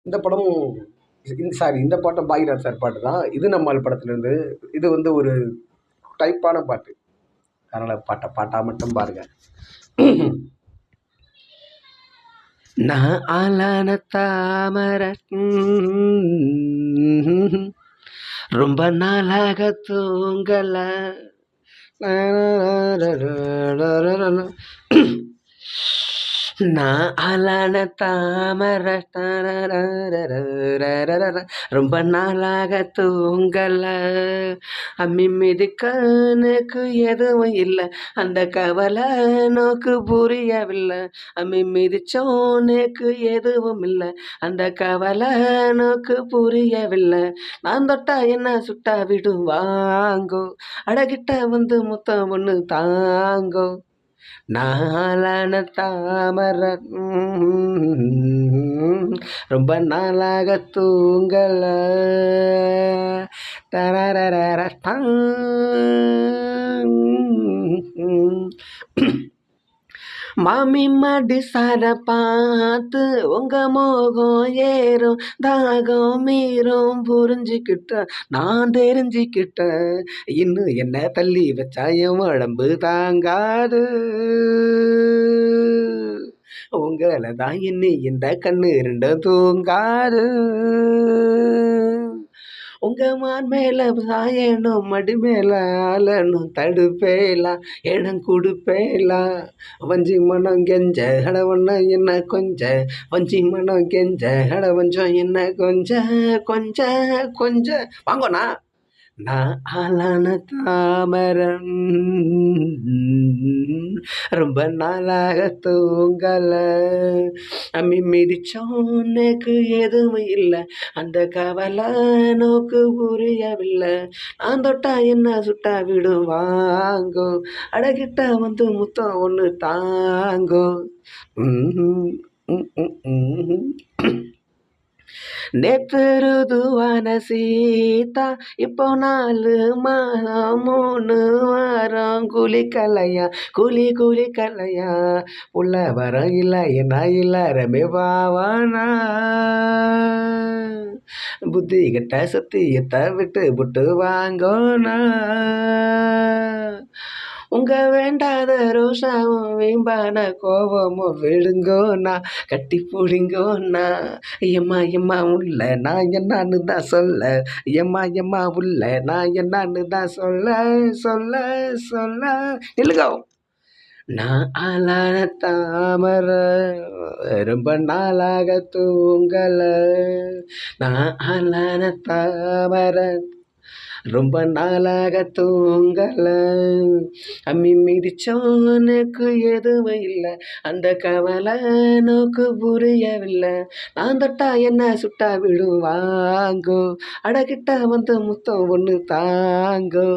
இந்த படமும் சாரி, இந்த பாட்டும் பாக்யராஜ் சார் பாட்டு தான். இது நம்மால் படத்துலேருந்து. இது வந்து ஒரு டைப்பான பாட்டு. அதனால் பாட்டை பாட்டாக மட்டும் பாருங்க. நான் ஆளான தாமரை ரொம்ப நாளாக தூங்கல. நான் ஆளான தாமரை ரொம்ப நாளாக தூங்கல. அம்மி மிதிக்கனுக்கு எதுவும் இல்லை, அந்த கவலை நோக்கு புரியவில்லை. அம்மி மிதிச்சோனுக்கு எதுவும் இல்லை, அந்த கவலை நோக்கு புரியவில்லை. நான் தொட்டா என்ன சுட்டா விடும் வாங்கோ, அடகிட்ட வந்து முத்தம் ஒன்று தாங்கோ. நாளான தாமரை ரொம்ப நாளாக தூங்கல. மாமி மடிசார பார்த்து உங்க மோகம் ஏறும், தாகம் மீறும் புரிஞ்சுக்கிட்டேன், நான் தெரிஞ்சுக்கிட்டேன். இன்னும் என்ன தள்ளி வச்சா என் உடம்பு தாங்காது. உங்களை தான் இன்னி இந்த கண்ணு ரெண்டும் தூங்காது. உங்க மான் மேல சாயணும், மடி மேல ஆளணும், தடுப்பேலாம் இடம் கொடுப்பேலாம். வஞ்சி மனம் கெஞ்ச கடவண்ண என்ன கொஞ்ச, வஞ்சி மனம் கெஞ்ச கடவஞ்சம் என்ன கொஞ்ச கொஞ்ச கொஞ்ச. வாங்கண்ணா. நான் ஆளான தாமரம் ரொம்ப நாளாக தூங்கல. அம்மி மிதிச்சோனுக்கு எதுவும் இல்லை, அந்த கவலை நோக்கு புரியவில்லை. நான் தொட்டா என்ன சுட்டா விடும் வாங்கோ, அடகிட்ட வந்து முத்தம் ஒன்று தாங்கோ. நேத்து ருதுவான சீதா இப்போ 4 மாதம் 3 வாரம் குளிக்கலையா, குளிக்கலையா. உள்ள வரம் இல்லை என்ன எல்லாருமே பாவானா. புத்தி கிட்ட சத்தியத்தை விட்டு புட்டு வாங்கோனா. உங்க வேண்டாத ரோஷாவும் வீம்பான கோபமும் விடுங்கோண்ணா, கட்டி பிடிங்கோண்ணா. எம்மா உள்ள நான் என்னான்னு தான் சொல்ல, எம்மா உள்ள நான் என்னான்னு தான் சொல்ல சொல்ல சொல்ல. நில்லுங்கோ. நான் ஆளான தாமரை ரொம்ப நாளாக தூங்கல. நான் ஆளான தாமரை ரொம்ப நாளாக தூங்கல. அம்மி மிதிச்சோனுக்கு எதுவும் இல்லை, அந்த கவலை நோக்கு புரியவில்லை. நான் தொட்டா என்ன சுட்டா விடும் வாங்கோ, அடகிட்ட வந்து முத்தம் ஒன்று தாங்கோ.